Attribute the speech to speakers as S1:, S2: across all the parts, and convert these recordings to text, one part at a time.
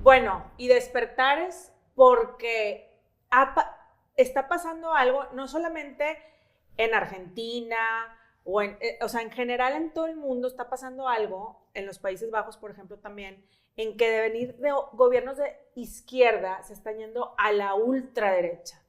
S1: Bueno, y despertares porque está pasando algo, no solamente en Argentina, o sea, en general en todo el mundo está pasando algo, en los Países Bajos, por ejemplo, también, en que de venir de gobiernos de izquierda se están yendo a la ultraderecha.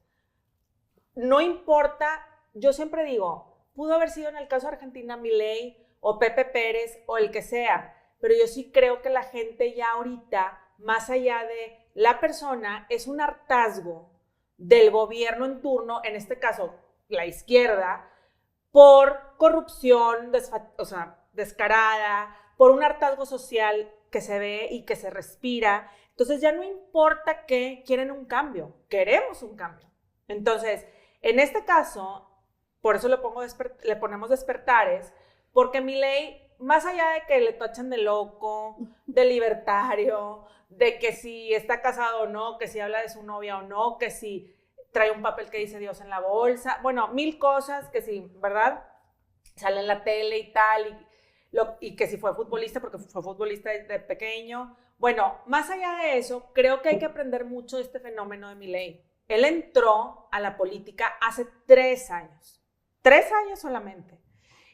S1: No importa, yo siempre digo, pudo haber sido en el caso de Argentina Milei o Pepe Pérez o el que sea, pero yo sí creo que la gente ya ahorita, más allá de la persona, es un hartazgo del gobierno en turno, en este caso la izquierda, por corrupción, o sea, descarada, por un hartazgo social que se ve y que se respira. Entonces ya no importa que quieren un cambio, queremos un cambio. Entonces, en este caso, por eso le ponemos despertares, porque Milei, más allá de que le tachan de loco, de libertario, de que si está casado o no, que si habla de su novia o no, que si trae un papel que dice Dios en la bolsa, bueno, 1000 cosas que sí, ¿verdad? Sale en la tele y tal, y que si fue futbolista, porque fue futbolista de pequeño. Bueno, más allá de eso, creo que hay que aprender mucho de este fenómeno de Milei. Él entró a la política hace 3 años. 3 años solamente.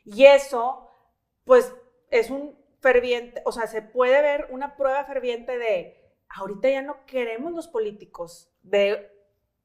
S1: Y eso, pues, es un ferviente, o sea, se puede ver una prueba ferviente de, ahorita ya no queremos los políticos de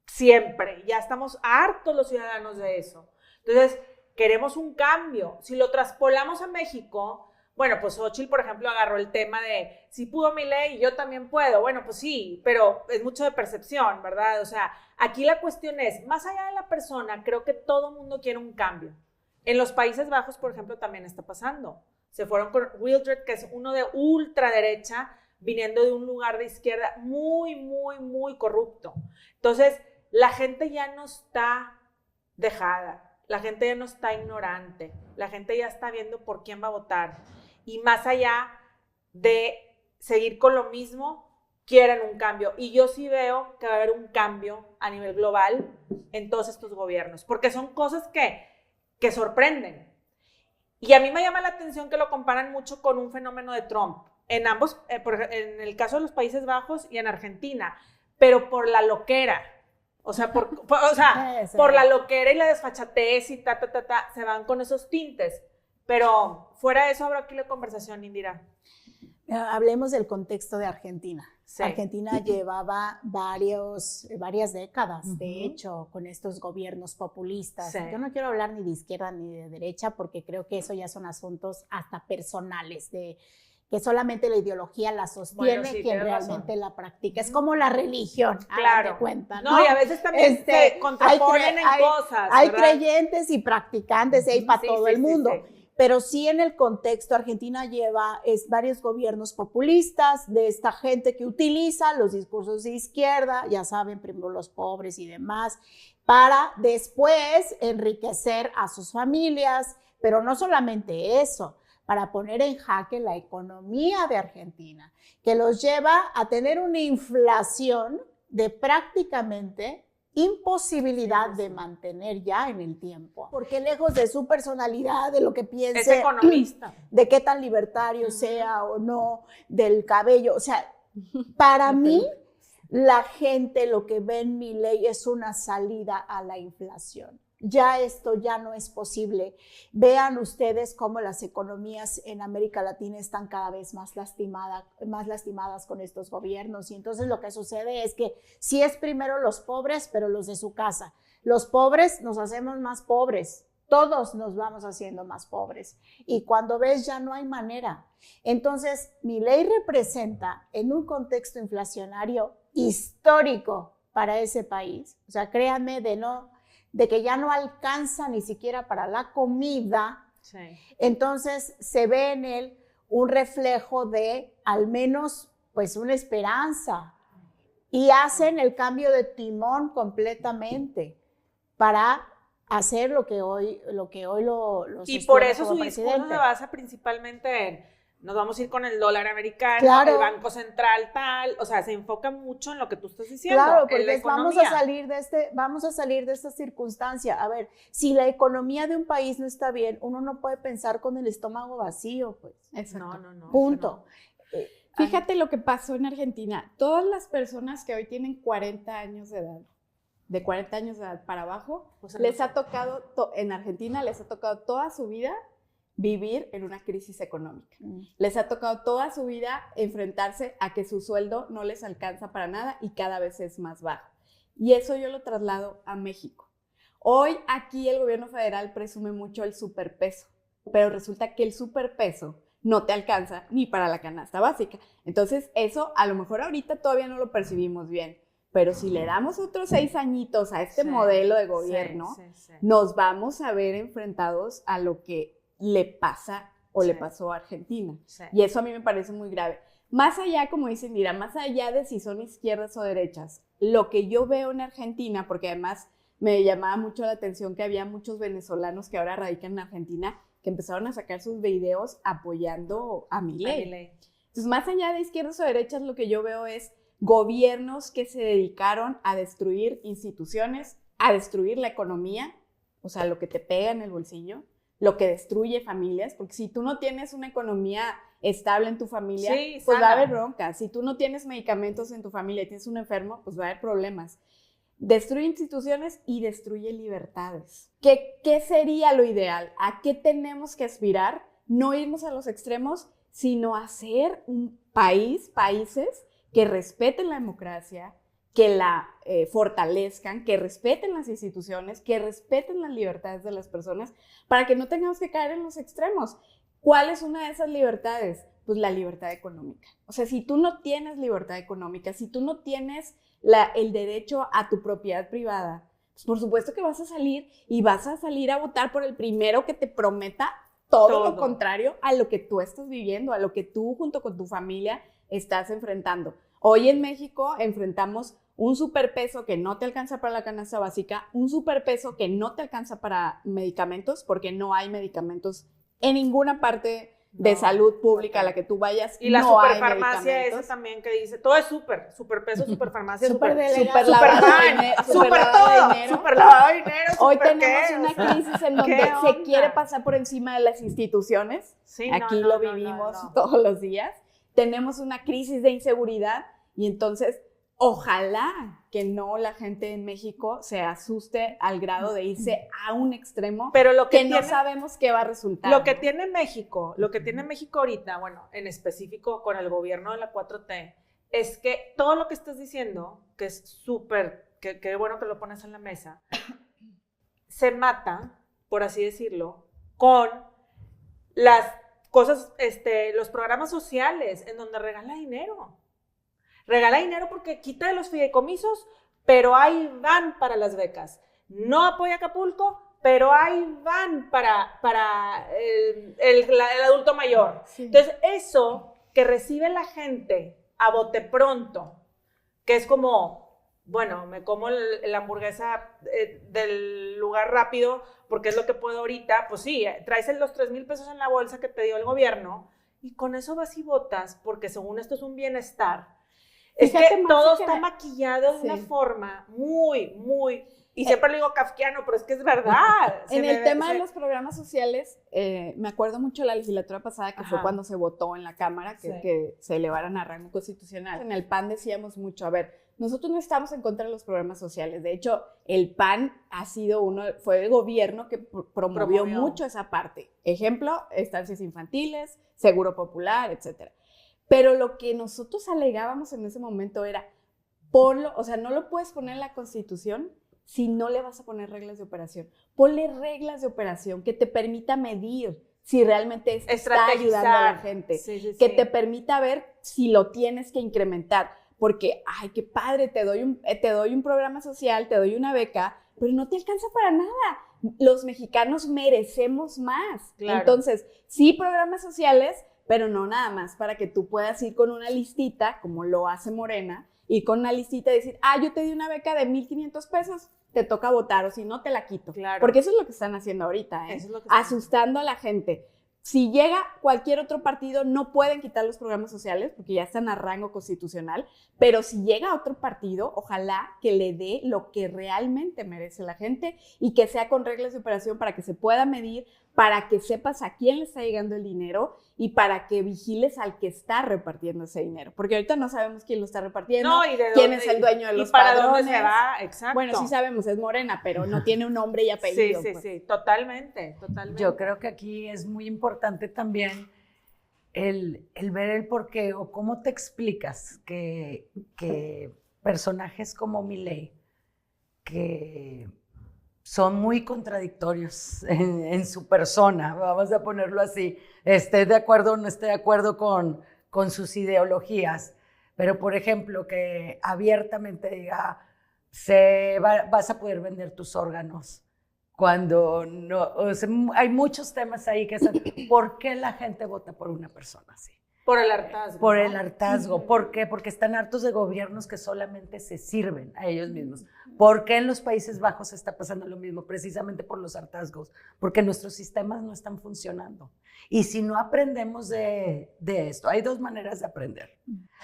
S1: siempre, ya estamos hartos los ciudadanos de eso. Entonces, queremos un cambio. Si lo traspolamos a México, bueno, pues Xochitl, por ejemplo, agarró el tema de, si pudo Milei, yo también puedo. Bueno, pues sí, pero es mucho de percepción, ¿verdad? O sea, aquí la cuestión es, más allá de la persona, creo que todo mundo quiere un cambio. En los Países Bajos, por ejemplo, también está pasando. Se fueron con Wildred, que es uno de ultraderecha, viniendo de un lugar de izquierda muy, muy, muy corrupto. Entonces, la gente ya no está dejada, la gente ya no está ignorante, la gente ya está viendo por quién va a votar. Y más allá de seguir con lo mismo, quieren un cambio. Y yo sí veo que va a haber un cambio a nivel global en todos estos gobiernos, porque son cosas que sorprenden. Y a mí me llama la atención que lo comparan mucho con un fenómeno de Trump, en ambos, en el caso de los Países Bajos y en Argentina, pero por la loquera. O sea, por la loquera y la desfachatez y se van con esos tintes. Pero fuera de eso, habrá aquí la conversación, Indira.
S2: Hablemos del contexto de Argentina.
S1: Sí.
S2: Argentina llevaba varias décadas, de hecho, con estos gobiernos populistas.
S1: Sí.
S2: Yo no quiero hablar ni de izquierda ni de derecha, porque creo que eso ya son asuntos hasta personales, de que solamente la ideología la sostiene, bueno, sí, quien realmente la practica. Es como la religión,
S1: claro,
S2: de cuenta,
S1: ¿no? Y a veces también se contraponen cosas,
S2: hay creyentes y practicantes, y hay para todo el mundo.
S1: Sí.
S2: Pero sí, en el contexto, Argentina lleva varios gobiernos populistas, de esta gente que utiliza los discursos de izquierda, ya saben, primero los pobres y demás, para después enriquecer a sus familias, pero no solamente eso, para poner en jaque la economía de Argentina, que los lleva a tener una inflación de prácticamente imposibilidad de mantener ya en el tiempo. Porque lejos de su personalidad, de lo que piense,
S1: es economista,
S2: de qué tan libertario sea o no, del cabello, o sea, para mí, la gente lo que ve en Milei es una salida a la inflación. Ya esto ya no es posible. Vean ustedes cómo las economías en América Latina están cada vez más lastimadas con estos gobiernos, y entonces lo que sucede es que sí es primero los pobres, pero los de su casa. Los pobres nos hacemos más pobres, todos nos vamos haciendo más pobres, y cuando ves ya no hay manera. Entonces Milei representa, en un contexto inflacionario histórico para ese país, o sea, créanme, de que ya no alcanza ni siquiera para la comida, sí. Entonces se ve en él un reflejo de al menos pues una esperanza, y hacen el cambio de timón completamente para hacer lo que hoy lo
S1: y por eso su discurso se basa principalmente en nos vamos a ir con el dólar americano, claro, el Banco Central tal, o sea, se enfoca mucho en lo que tú estás diciendo.
S2: Claro, porque vamos a salir de esta circunstancia. A ver, si la economía de un país no está bien, uno no puede pensar con el estómago vacío, pues.
S1: No.
S2: Punto.
S3: Fíjate lo que pasó en Argentina. Todas las personas que hoy tienen 40 años de edad, de 40 años de edad para abajo, les ha tocado, en Argentina les ha tocado toda su vida vivir en una crisis económica. Les ha tocado toda su vida enfrentarse a que su sueldo no les alcanza para nada y cada vez es más bajo. Y eso yo lo traslado a México. Hoy aquí el gobierno federal presume mucho el superpeso, pero resulta que el superpeso no te alcanza ni para la canasta básica. Entonces eso a lo mejor ahorita todavía no lo percibimos bien, pero si le damos otros 6 añitos a este modelo de gobierno, nos vamos a ver enfrentados a lo que le pasa o le pasó a Argentina. Y eso a mí me parece muy grave. Más allá, como dice Indira, más allá de si son izquierdas o derechas, lo que yo veo en Argentina, porque además me llamaba mucho la atención que había muchos venezolanos que ahora radican en Argentina que empezaron a sacar sus videos apoyando a Milei. Entonces, más allá de izquierdas o derechas, lo que yo veo es gobiernos que se dedicaron a destruir instituciones, a destruir la economía, o sea, lo que te pega en el bolsillo, lo que destruye familias, porque si tú no tienes una economía estable en tu familia, pues va a haber bronca. Si tú no tienes medicamentos en tu familia y tienes un enfermo, pues va a haber problemas. Destruye instituciones y destruye libertades. ¿Qué sería lo ideal? ¿A qué tenemos que aspirar? No irnos a los extremos, sino hacer un países que respeten la democracia, que la fortalezcan, que respeten las instituciones, que respeten las libertades de las personas, para que no tengamos que caer en los extremos. ¿Cuál es una de esas libertades? Pues la libertad económica. O sea, si tú no tienes libertad económica, si tú no tienes el derecho a tu propiedad privada, pues por supuesto que vas a salir a votar por el primero que te prometa todo lo contrario a lo que tú estás viviendo, a lo que tú junto con tu familia estás enfrentando. Hoy en México enfrentamos un superpeso que no te alcanza para la canasta básica, un superpeso que no te alcanza para medicamentos, porque no hay medicamentos en ninguna parte de salud pública a la que tú vayas.
S1: Y la superfarmacia esa también que dice, todo es superpeso, superfarmacia, super lavado de dinero.
S3: Hoy tenemos una crisis en donde se quiere pasar por encima de las instituciones. Aquí lo vivimos todos los días. Tenemos una crisis de inseguridad y entonces ojalá que no la gente en México se asuste al grado de irse a un extremo, pero lo que no sabemos qué va a resultar.
S1: Lo que tiene México ahorita, bueno, en específico con el gobierno de la 4T, es que todo lo que estás diciendo, que es súper, que bueno que lo pones en la mesa, se mata, por así decirlo, con las cosas, los programas sociales en donde regala dinero. Regala dinero porque quita de los fideicomisos, pero ahí van para las becas. No apoya Acapulco, pero ahí van para el adulto mayor. Sí. Entonces, eso que recibe la gente a bote pronto, que es como, bueno, me como la hamburguesa del lugar rápido porque es lo que puedo ahorita, pues sí, traes los 3,000 pesos en la bolsa que te dio el gobierno y con eso vas y votas porque según esto es un bienestar. Es que todo está maquillado de una forma muy, muy, y siempre lo digo kafkiano, pero es que es verdad.
S3: En el tema de los programas sociales, me acuerdo mucho de la legislatura pasada, que fue cuando se votó en la Cámara que se elevaran a rango constitucional. En el PAN decíamos mucho, a ver, nosotros no estamos en contra de los programas sociales. De hecho, el PAN fue el gobierno que promovió mucho esa parte. Ejemplo, estancias infantiles, seguro popular, etcétera. Pero lo que nosotros alegábamos en ese momento era, ponlo, o sea, no lo puedes poner en la Constitución si no le vas a poner reglas de operación. Ponle reglas de operación que te permita medir si realmente está ayudando a la gente, que te permita ver si lo tienes que incrementar. Porque, ay, qué padre, te doy un programa social, te doy una beca, pero no te alcanza para nada. Los mexicanos merecemos más. Claro. Entonces, sí, programas sociales, pero no nada más para que tú puedas ir con una listita, como lo hace Morena, y con una listita y decir, yo te di una beca de 1,500 pesos, te toca votar, o si no, te la quito. Claro. Porque eso es lo que están haciendo ahorita, eso es lo que asustando a la gente. Si llega cualquier otro partido, no pueden quitar los programas sociales, porque ya están a rango constitucional, pero si llega otro partido, ojalá que le dé lo que realmente merece la gente y que sea con reglas de operación para que se pueda medir, para que sepas a quién le está llegando el dinero y para que vigiles al que está repartiendo ese dinero. Porque ahorita no sabemos quién lo está repartiendo, quién es el dueño de los padrones.
S1: ¿Y para dónde se va? Exacto.
S3: Bueno, sí sabemos, es Morena, pero no tiene un nombre y apellido.
S1: Sí, totalmente.
S4: Yo creo que aquí es muy importante también el ver el porqué o cómo te explicas que personajes como Milei, que son muy contradictorios en su persona, vamos a ponerlo así, esté de acuerdo o no esté de acuerdo con sus ideologías, pero por ejemplo que abiertamente diga, vas a poder vender tus órganos, cuando no, o sea, hay muchos temas ahí que son, ¿por qué la gente vota por una persona así?
S1: Por el hartazgo.
S4: Por el hartazgo. ¿Por qué? Porque están hartos de gobiernos que solamente se sirven a ellos mismos. ¿Por qué en los Países Bajos está pasando lo mismo? Precisamente por los hartazgos. Porque nuestros sistemas no están funcionando. Y si no aprendemos de esto, hay dos maneras de aprender.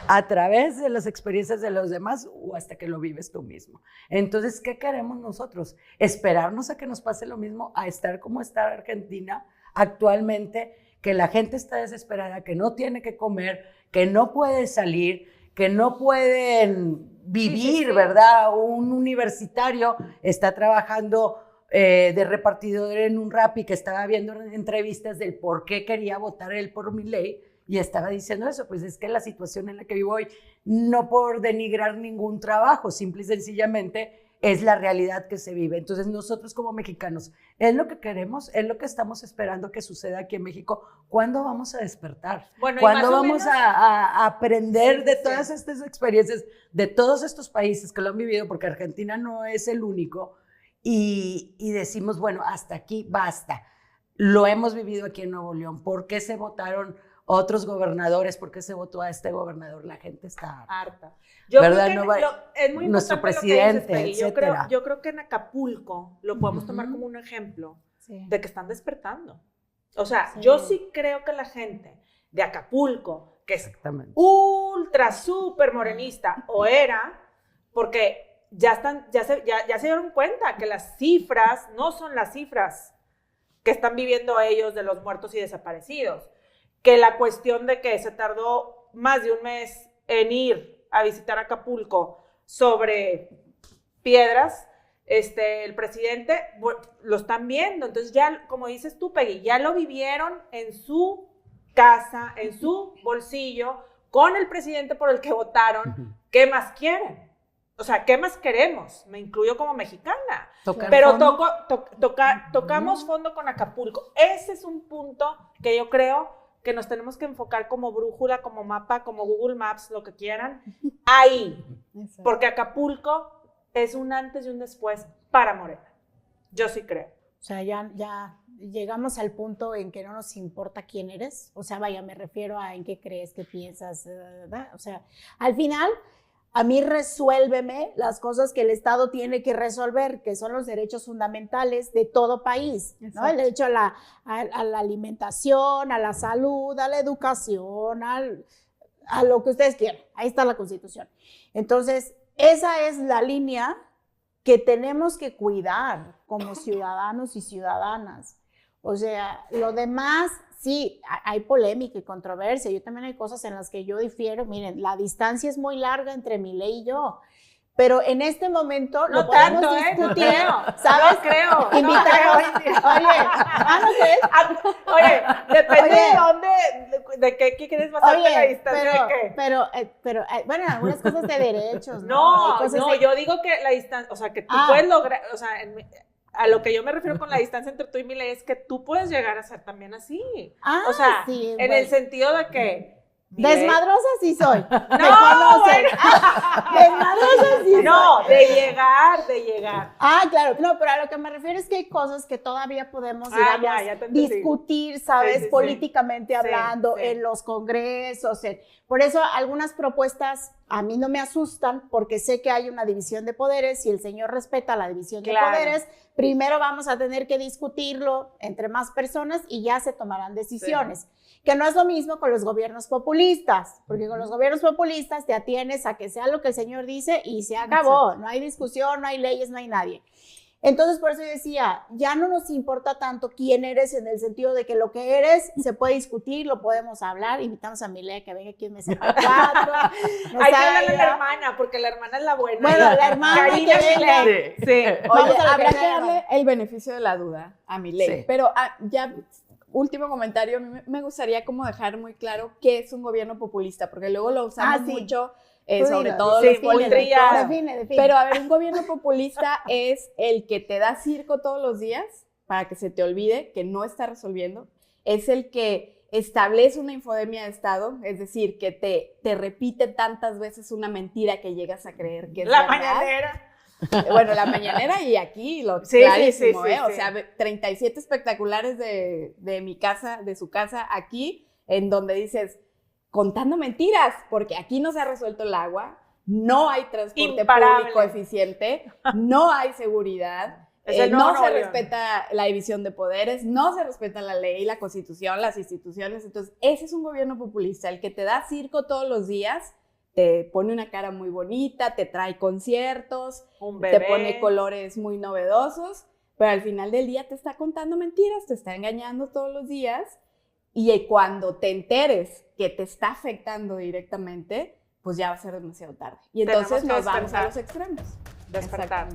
S4: A través de las experiencias de los demás o hasta que lo vives tú mismo. Entonces, ¿qué queremos nosotros? ¿Esperarnos a que nos pase lo mismo? ¿A estar como está Argentina actualmente? Que la gente está desesperada, que no tiene que comer, que no puede salir, que no pueden vivir, ¿verdad? Un universitario está trabajando de repartidor en un Rappi, que estaba viendo entrevistas del por qué quería votar él por Milei, y estaba diciendo eso, pues es que la situación en la que vivo hoy, no por denigrar ningún trabajo, simple y sencillamente es la realidad que se vive. Entonces nosotros como mexicanos, es lo que queremos, es lo que estamos esperando que suceda aquí en México. ¿Cuándo vamos a despertar? Bueno, ¿cuándo vamos a aprender de todas estas experiencias, de todos estos países que lo han vivido? Porque Argentina no es el único. Y decimos, bueno, hasta aquí basta. Lo hemos vivido aquí en Nuevo León. ¿Por qué se votaron otros gobernadores? ¿Por qué se votó a este gobernador? La gente está harta.
S1: Yo
S4: ¿verdad?
S1: creo que es muy
S4: nuestro
S1: presidente,
S4: lo que dices, etcétera.
S1: Yo creo que en Acapulco lo podemos tomar como un ejemplo de que están despertando. O sea, yo sí creo que la gente de Acapulco, que es ultra, súper morenista, o era, porque ya se dieron cuenta que las cifras no son las cifras que están viviendo ellos de los muertos y desaparecidos. Que la cuestión de que se tardó más de un mes en ir a visitar Acapulco sobre piedras, el presidente, lo están viendo. Entonces ya, como dices tú, Peggy, ya lo vivieron en su casa, en su bolsillo, con el presidente por el que votaron. ¿Qué más quieren? O sea, ¿qué más queremos? Me incluyo como mexicana. Pero tocamos fondo con Acapulco. Ese es un punto que yo creo que nos tenemos que enfocar como brújula, como mapa, como Google Maps, lo que quieran, ahí. Exacto. Porque Acapulco es un antes y un después para Morena. Yo sí creo.
S2: O sea, ya llegamos al punto en que no nos importa quién eres. O sea, vaya, me refiero a en qué crees, qué piensas, ¿verdad? O sea, al final, a mí resuélveme las cosas que el Estado tiene que resolver, que son los derechos fundamentales de todo país, ¿no? El derecho a la alimentación, a la salud, a la educación, a lo que ustedes quieran. Ahí está la Constitución. Entonces, esa es la línea que tenemos que cuidar como ciudadanos y ciudadanas. O sea, lo demás, sí, hay polémica y controversia. Yo también hay cosas en las que yo difiero. Miren, la distancia es muy larga entre Milei y yo. Pero en este momento
S1: no
S2: lo podemos
S1: tanto,
S2: discutir,
S1: no
S2: ¿sabes?
S1: No creo.
S2: Invitamos.
S1: ¿No crees? Oye, depende de dónde, de qué quieres basarte la distancia de qué.
S2: Pero, bueno, algunas cosas de derechos.
S1: No, yo digo que la distancia, o sea, que tú puedes lograr, o sea, a lo que yo me refiero con la distancia entre tú y Milei es que tú puedes llegar a ser también así. O sea,
S2: sí,
S1: en el sentido de que
S2: desmadrosa sí soy.
S1: No, bueno.
S2: Desmadrosa sí soy.
S1: No, de llegar.
S2: Claro, no, pero a lo que me refiero es que hay cosas que todavía podemos, digamos, discutir, ¿sabes? Sí, políticamente hablando, en los congresos. Por eso algunas propuestas a mí no me asustan, porque sé que hay una división de poderes y el señor respeta la división de poderes. Primero vamos a tener que discutirlo entre más personas y ya se tomarán decisiones. Que no es lo mismo con los gobiernos populistas, porque con los gobiernos populistas te atienes a que sea lo que el señor dice y se acabó. No hay discusión, no hay leyes, no hay nadie. Entonces, por eso yo decía, ya no nos importa tanto quién eres en el sentido de que lo que eres se puede discutir, lo podemos hablar. Invitamos a Milei que venga aquí en Mesa 4.
S1: Hay que hablarle a la hermana, porque la hermana es la buena.
S2: Bueno, la hermana
S1: Karina
S2: que venga.
S1: Milei. Sí.
S3: Oye, habrá que darle el beneficio de la duda a Milei.
S4: Sí.
S3: Pero ya, último comentario, a mí me gustaría como dejar muy claro qué es un gobierno populista, porque luego lo usamos mucho, sobre todo los políticos.
S2: Define.
S3: Pero a ver, un gobierno populista es el que te da circo todos los días para que se te olvide que no está resolviendo. Es el que establece una infodemia de Estado, es decir, que te repite tantas veces una mentira que llegas a creer que es
S1: La
S3: verdad.
S1: mañanera.
S3: Bueno, la mañanera y aquí lo
S1: Sí,
S3: clarísimo,
S1: sí,
S3: O sea, 37 espectaculares de mi casa, de su casa aquí, en donde dices, contando mentiras, porque aquí no se ha resuelto el agua, no hay transporte público eficiente, no hay seguridad, no se respeta la división de poderes, no se respeta la ley, la constitución, las instituciones. Entonces, ese es un gobierno populista, el que te da circo todos los días, te pone una cara muy bonita, te trae conciertos, te pone colores muy novedosos, pero al final del día te está contando mentiras, te está engañando todos los días, y cuando te enteres que te está afectando directamente, pues ya va a ser demasiado tarde. Y entonces nos vamos a los extremos.
S1: Despertar.